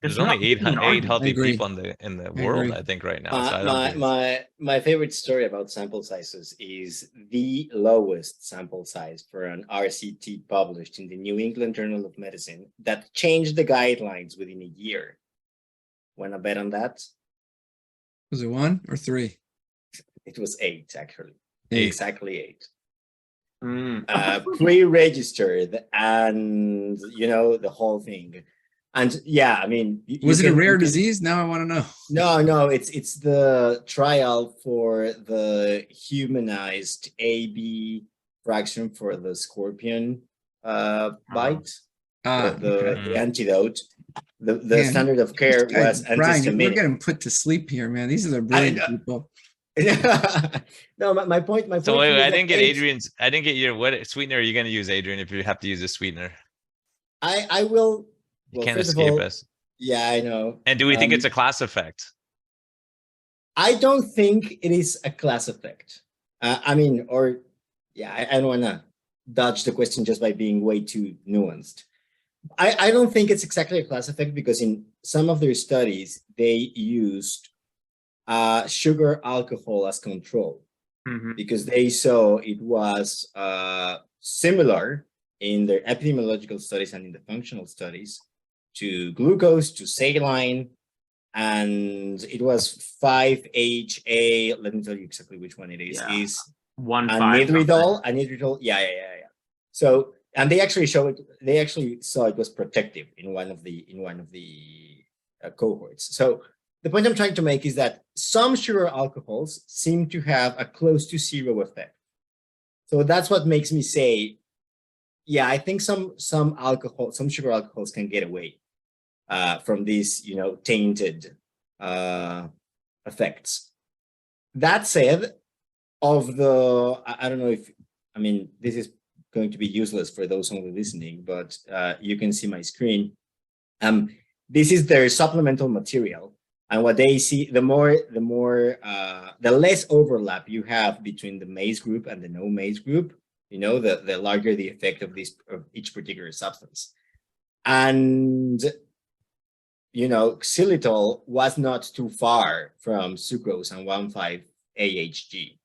There's That's not only eight really an argument. healthy agree. people in the I world, agree. I think, right now. So I don't My think it's- my favorite story about sample sizes is the lowest sample size for an RCT published in the New England Journal of Medicine that changed the guidelines within a year. Want to bet on that? Was it 1 or 3? It was 8, actually. Eight. Exactly 8. Mm. Pre-registered, and the whole thing. And yeah, I mean, Was it a rare disease? Now I want to know. No, it's the trial for the humanized AB fraction for the scorpion bite, the antidote. The Man, standard of care was Brian, we're antihistaminic. getting put to sleep here, man. These are the brilliant people. No, my point. So wait, is I that didn't get AIDS- Adrian's. I didn't get your what sweetener are you going to use, Adrian? If you have to use a sweetener, I will. you Well, can't first of escape all, us. yeah, I know. And do we think it's a class effect? I don't think it is a class effect. I don't want to dodge the question just by being way too nuanced. I don't think it's exactly a class effect because in some of their studies, they used sugar alcohol as control because they saw it was similar in their epidemiological studies and in the functional studies to glucose, to saline, and it was 5-HA. Let me tell you exactly which one it is. Yeah. Is 1.5 anhydrol. Yeah. So, and they actually show it. They actually saw it was protective in one of the cohorts. So the point I'm trying to make is that some sugar alcohols seem to have a close to zero effect. So that's what makes me say, yeah, I think some sugar alcohols can get away from these, tainted effects. That said, I don't know if, this is going to be useless for those only listening, but you can see my screen. This is their supplemental material. And what they see, the less overlap you have between the maize group and the no maize group, the larger the effect of each particular substance. And, xylitol was not too far from sucrose and 1,5-AHG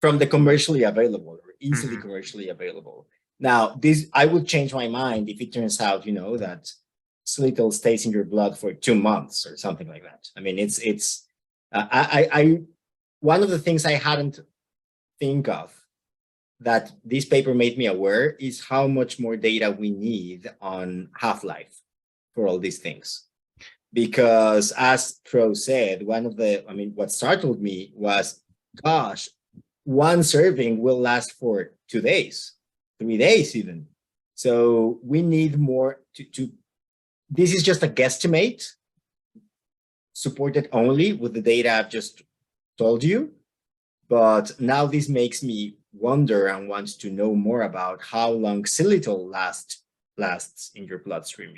from the commercially available or easily commercially available. Now, I would change my mind if it turns out, that xylitol stays in your blood for 2 months or something like that. One of the things I hadn't think of that this paper made me aware is how much more data we need on half-life for all these things. Because as Tro said, what startled me was, gosh, one serving will last for 2 days, 3 days even. So we need more to this is just a guesstimate, supported only with the data I've just told you. But now this makes me wonder and wants to know more about how long xylitol lasts in your bloodstream,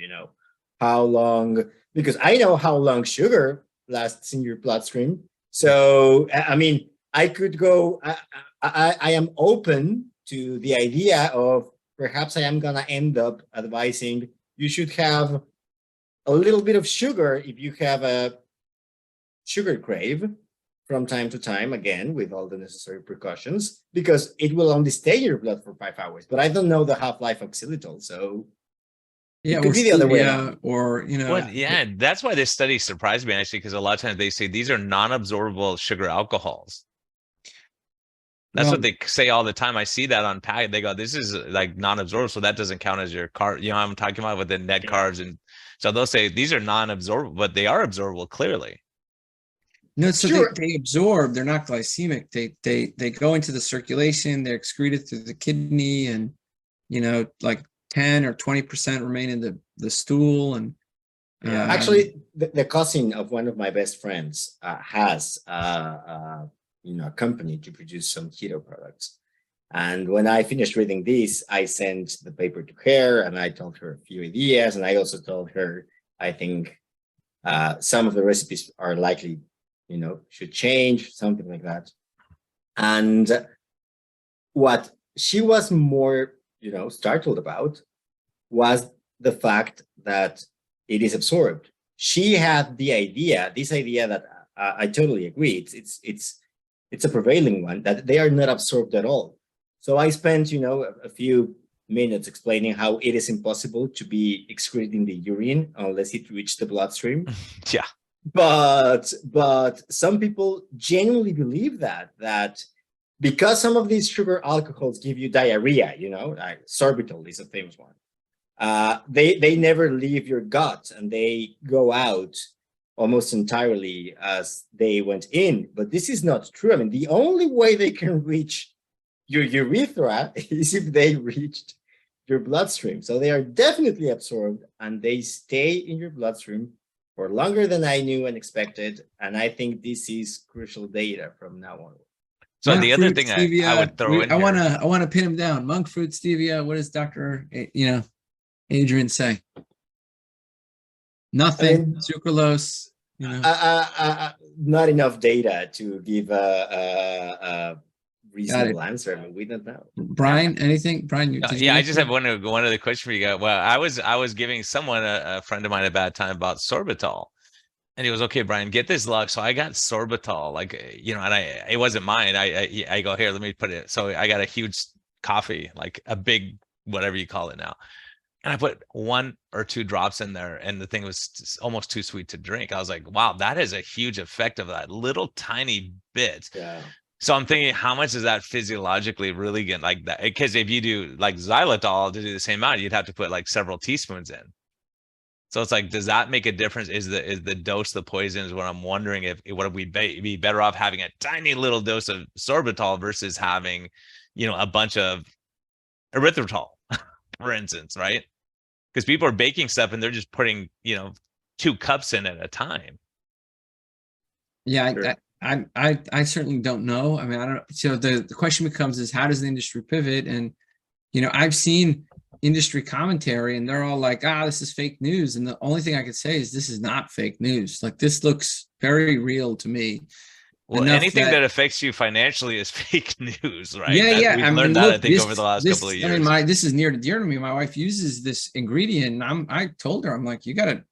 how long, because I know how long sugar lasts in your bloodstream. So, I could go, I am open to the idea of perhaps I am going to end up advising you should have a little bit of sugar if you have a sugar crave from time to time, again, with all the necessary precautions, because it will only stay in your blood for 5 hours. But I don't know the half-life of xylitol, so it could be the other way around. Or, Well, yeah, that's why this study surprised me, actually, because a lot of times they say these are non-absorbable sugar alcohols. That's what they say all the time. I see that on packet. They go, this is like non-absorbable, so that doesn't count as your carb. I'm talking about with the net carbs. And so they'll say these are non-absorbable, but they are absorbable, clearly. No, so sure. they absorb, they're not glycemic. They go into the circulation, they're excreted through the kidney, and like 10 or 20% remain in the stool. And actually, the cousin of one of my best friends has a company to produce some keto products. And when I finished reading this, I sent the paper to her and I told her a few ideas. And I also told her, I think some of the recipes are likely, should change, something like that. And what she was more, startled about was the fact that it is absorbed. She had this idea that I totally agree. It's a prevailing one, that they are not absorbed at all. So I spent, a few minutes explaining how it is impossible to be excreted in the urine unless it reaches the bloodstream. Yeah. But some people genuinely believe that because some of these sugar alcohols give you diarrhea, like sorbitol is a famous one. They never leave your gut, and they go out almost entirely as they went in. But this is not true. I mean, the only way they can reach your urethra is if they reached your bloodstream. So they are definitely absorbed, and they stay in your bloodstream for longer than I knew and expected. And I think this is crucial data from now on. So Monk the other fruit, thing stevia, I would throw in I here, want to pin him down. Monk fruit, stevia. What does Dr. Adrian say? Nothing. Sucralose. Not enough data to give a reasonable answer. I mean, we don't know. Brian, anything? Brian, I just have one other question for you guys. Well, I was giving someone, a friend of mine, a bad time about sorbitol, and he was, okay, Brian, get this luck. So I got sorbitol, and it wasn't mine. I go, here, let me put it. So I got a huge coffee, like a big, whatever you call it now. And I put 1 or 2 drops in there, and the thing was almost too sweet to drink. I was like, wow, that is a huge effect of that little tiny bit. Yeah. So I'm thinking, how much is that physiologically really good? Like that, because if you do like xylitol to do the same amount, you'd have to put like several teaspoons in. So it's like, does that make a difference? Is the dose the poison? Is what I'm wondering. If would we be better off having a tiny little dose of sorbitol versus having, a bunch of erythritol, for instance, right? Because people are baking stuff and they're just putting, 2 cups in at a time. Yeah, Sure. I certainly don't know. I mean, I don't. So the question becomes is, how does the industry pivot? And I've seen industry commentary, and they're all like, this is fake news. And the only thing I could say is, this is not fake news. Like, this looks very real to me. Well, anything that affects you financially is fake news, right? Yeah. We've learned that, I think, over the last couple of years. I mean, this is near and dear to me. My wife uses this ingredient, and I told her, I'm like, you gotta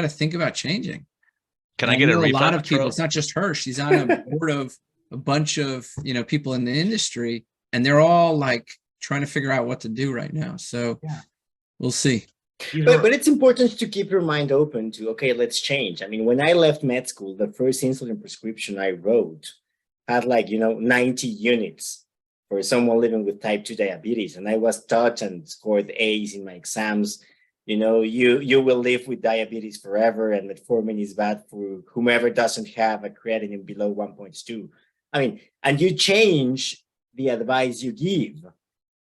think about changing. Can I get a refund? A lot of people. It's not just her. She's on a board of a bunch of people in the industry, and they're all like trying to figure out what to do right now. So we'll see. But it's important to keep your mind open to, okay, let's change. I mean, when I left med school, the first insulin prescription I wrote had 90 units for someone living with type 2 diabetes. And I was taught and scored A's in my exams. You will live with diabetes forever, and metformin is bad for whomever doesn't have a creatinine below 1.2. I mean, and you change the advice you give.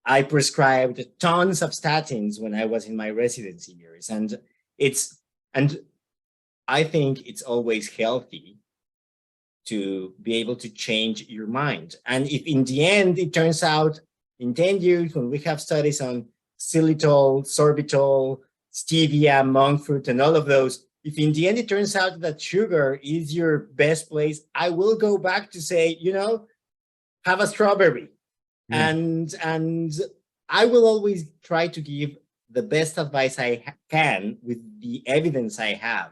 I prescribed tons of statins when I was in my residency years, and I think it's always healthy to be able to change your mind. And if in the end it turns out in 10 years, when we have studies on xylitol, sorbitol, stevia, monk fruit, and all of those, if in the end it turns out that sugar is your best place, I will go back to say, have a strawberry. And I will always try to give the best advice I can with the evidence I have.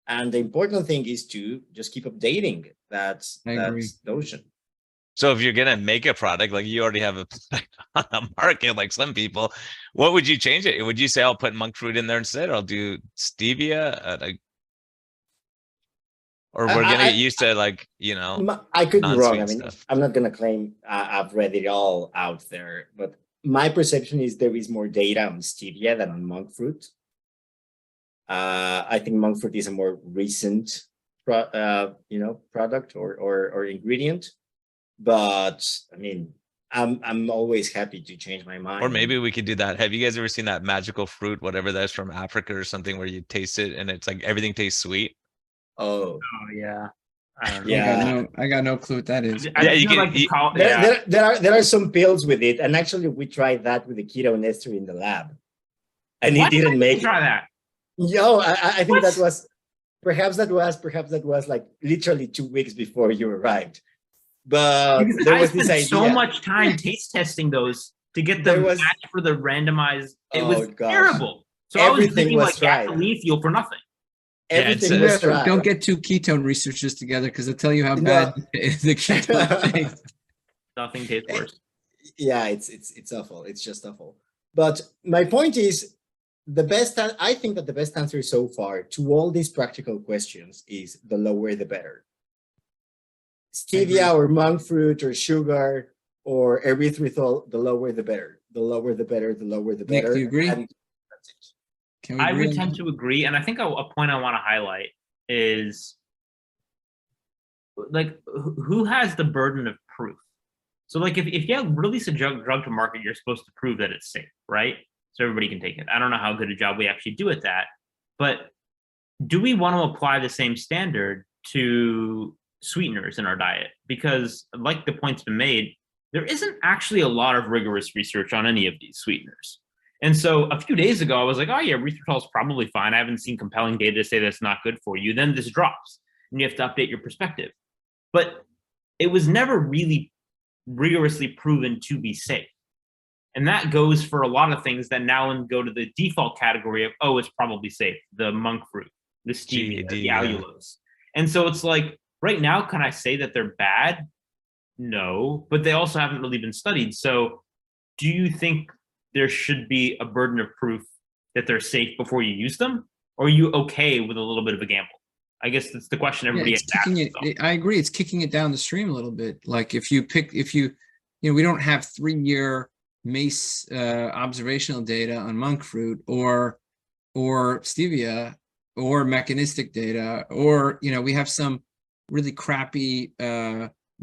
And the important thing is to just keep updating that notion. So if you're going to make a product, like you already have a product on the market, like some people, what would you change it? Would you say, I'll put monk fruit in there instead? Or I'll do stevia? Or we're going to get used to I could be wrong. I mean, stuff. I'm not going to claim I've read it all out there, but my perception is there is more data on stevia than on monk fruit. I think monk fruit is a more recent, product or ingredient. But I mean, I'm always happy to change my mind. Or maybe we could do that. Have you guys ever seen that magical fruit, whatever that's from Africa or something, where you taste it and it's like everything tastes sweet? Oh yeah. I got no clue what that is. There are some pills with it, and actually we tried that with the keto ester in the lab, and it didn't make it. Try that. I think that was perhaps that was like literally 2 weeks before you arrived. But Because there I was this spent idea. so much time taste testing those to get them matched for the randomized. It was gosh. terrible. So I was Everything drinking was like tried. gasoline fuel for nothing. Everything was tried. Don't get two ketone researchers together because they'll tell you how bad the ketone tastes. Nothing tastes worse. Yeah, it's awful. It's just awful. But my point is, I think that the best answer so far to all these practical questions is the lower the better. Stevia or monk fruit or sugar or erythritol, the lower the better. The lower the better, the lower the better. Nick, do you agree? And that's it. I would tend to agree. And I think a point I want to highlight is like, who has the burden of proof? So like if you release a drug to market, you're supposed to prove that it's safe, right? So everybody can take it. I don't know how good a job we actually do at that, but do we want to apply the same standard to sweeteners in our diet? Because like the point's been made, there isn't actually a lot of rigorous research on any of these sweeteners. And so a few days ago, I was like, oh yeah, erythritol is probably fine. I haven't seen compelling data to say that's not good for you. Then this drops and you have to update your perspective. But it was never really rigorously proven to be safe. And that goes for a lot of things that now go to the default category of, oh, it's probably safe. The monk fruit, the stevia, the allulose. And so it's like, right now, can I say that they're bad? No, but they also haven't really been studied. So do you think there should be a burden of proof that they're safe before you use them? Or are you okay with a little bit of a gamble? I guess that's the question everybody has to ask. I agree. It's kicking it down the stream a little bit. Like we don't have 3-year MACE observational data on monk fruit or stevia or mechanistic data, or, we have some really crappy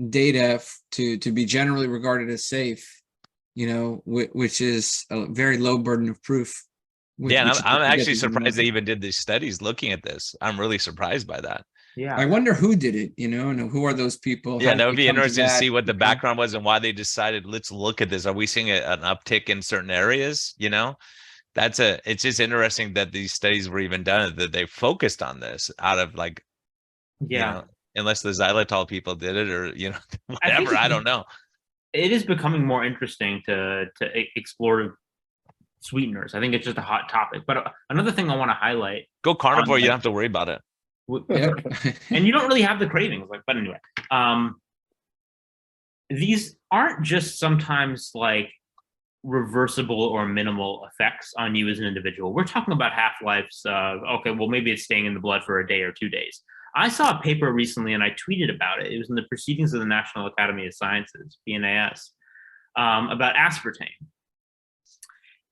data to be generally regarded as safe, which is a very low burden of proof. Yeah, and I'm actually surprised they even did these studies looking at this. I'm really surprised by that. Yeah, I wonder who did it, and who are those people? Yeah, that would be interesting to see what the background was and why they decided, let's look at this. Are we seeing an uptick in certain areas? It's just interesting that these studies were even done, that they focused on this out of like, unless the xylitol people did it or, whatever, I don't know. It is becoming more interesting to explore sweeteners. I think it's just a hot topic. But another thing I want to highlight. Go carnivore, you don't have to worry about it. And you don't really have the cravings. But anyway, these aren't just sometimes like reversible or minimal effects on you as an individual. We're talking about half-lives. Okay, well, maybe it's staying in the blood for a day or 2 days. I saw a paper recently and I tweeted about it. It was in the Proceedings of the National Academy of Sciences, PNAS, about aspartame.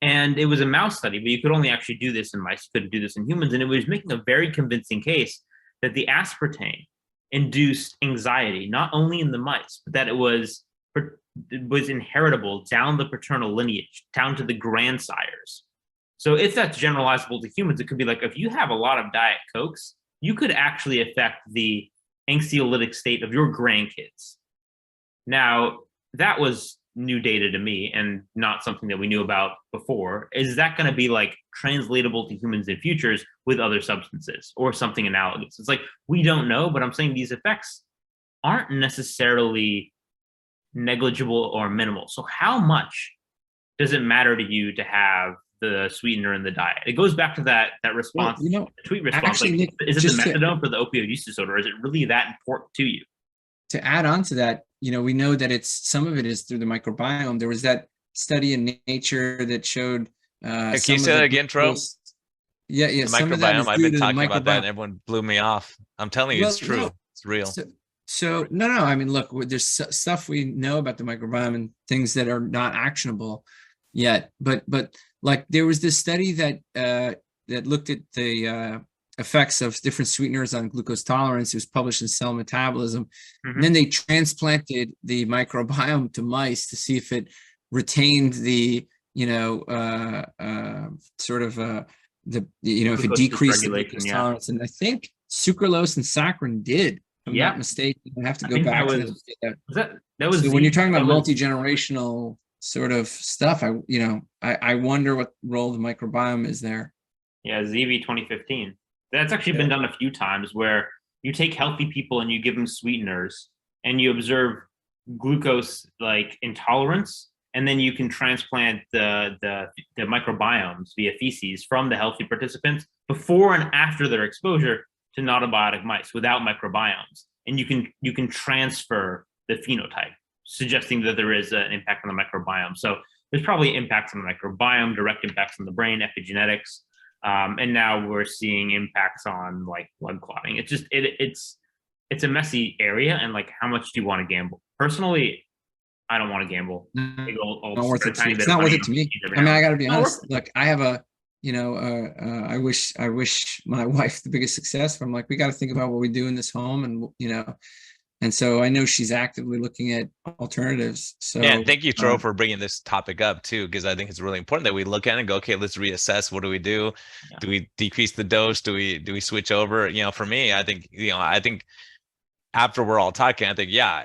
And it was a mouse study, but you could only actually do this in mice. You couldn't do this in humans. And it was making a very convincing case that the aspartame induced anxiety, not only in the mice, but that it was inheritable down the paternal lineage, down to the grandsires. So if that's generalizable to humans, it could be like, if you have a lot of Diet Cokes, you could actually affect the anxiolytic state of your grandkids. Now, that was new data to me and not something that we knew about before. Is that going to be like translatable to humans in futures with other substances or something analogous? It's like, we don't know, but I'm saying these effects aren't necessarily negligible or minimal. So how much does it matter to you to have the sweetener in the diet? It goes back to that response, the tweet response. Actually, like, is it the methadone for the opioid use disorder? Is it really that important to you? To add on to that, we know that some of it is through the microbiome. There was that study in Nature that showed. Can you say that again, Tro? Yeah. The microbiome. I've been talking about that, and everyone blew me off. I'm telling you, it's true. No, it's real. So no. I mean, look, there's stuff we know about the microbiome and things that are not actionable yet. But like there was this study that looked at the effects of different sweeteners on glucose tolerance. It was published in Cell Metabolism. Mm-hmm. And then they transplanted the microbiome to mice to see if it retained the, if it decreased the glucose tolerance. And I think sucralose and saccharin did, if I'm not mistaken. I have to go back to that. So when you're talking about multi-generational sort of stuff, I wonder what role the microbiome is there. Yeah, ZV 2015. That's actually been done a few times where you take healthy people and you give them sweeteners and you observe glucose like intolerance, and then you can transplant the microbiomes via feces from the healthy participants before and after their exposure to non-abiotic mice without microbiomes, and you can transfer the phenotype, suggesting that there is an impact on the microbiome. So there's probably impacts on the microbiome, direct impacts on the brain, epigenetics, and now we're seeing impacts on like blood clotting. It's just it's a messy area, and like, how much do you want to gamble? Personally, I don't want to gamble. Maybe Not worth it. It's not worth it to me. I mean, I got to be honest. Look, I have a, I wish my wife the biggest success. But I'm like, we got to think about what we do in this home, and and so I know she's actively looking at alternatives. So yeah, thank you, Tro, for bringing this topic up too, because I think it's really important that we look at it and go, okay, let's reassess. What do we do? Yeah. Do we decrease the dose? Do we switch over? For me, I think, I think after we're all talking, I think, yeah,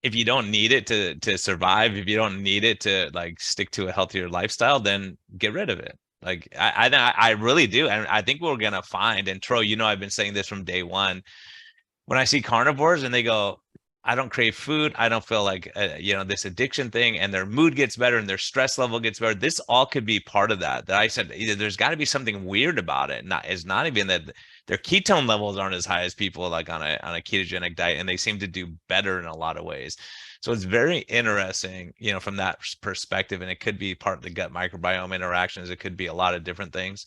if you don't need it to survive, if you don't need it to like stick to a healthier lifestyle, then get rid of it. Like I really do. And I think we're going to find, and Tro, I've been saying this from day one, when I see carnivores and they go, I don't crave food, I don't feel like, this addiction thing, and their mood gets better and their stress level gets better. This all could be part of that I said, either there's got to be something weird about it. It's not even that their ketone levels aren't as high as people like on a ketogenic diet, and they seem to do better in a lot of ways. So it's very interesting, from that perspective, and it could be part of the gut microbiome interactions. It could be a lot of different things,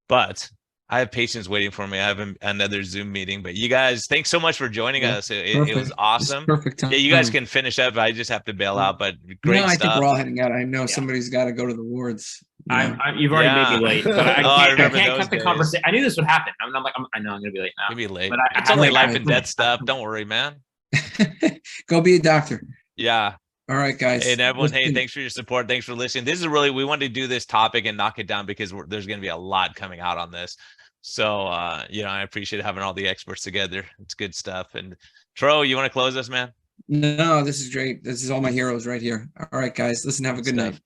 but I have patients waiting for me. I have another Zoom meeting, but you guys, thanks so much for joining us. It was awesome. Perfect time. Yeah, you guys can finish up. I just have to bail out, but great stuff. I think we're all heading out. I know somebody's got to go to the wards. You've already made me late. So I can't cut the conversation. I knew this would happen. I know I'm going to be late now. You'll be late. But it's only life and death stuff. Don't worry, man. Go be a doctor. Yeah. All right, guys. And everyone, hey, thanks for your support. Thanks for listening. This is we wanted to do this topic and knock it down because there's going to be a lot coming out on this. So, I appreciate having all the experts together. It's good stuff. And Tro, you want to close us, man? No, this is great. This is all my heroes right here. All right, guys. Listen, have a good night.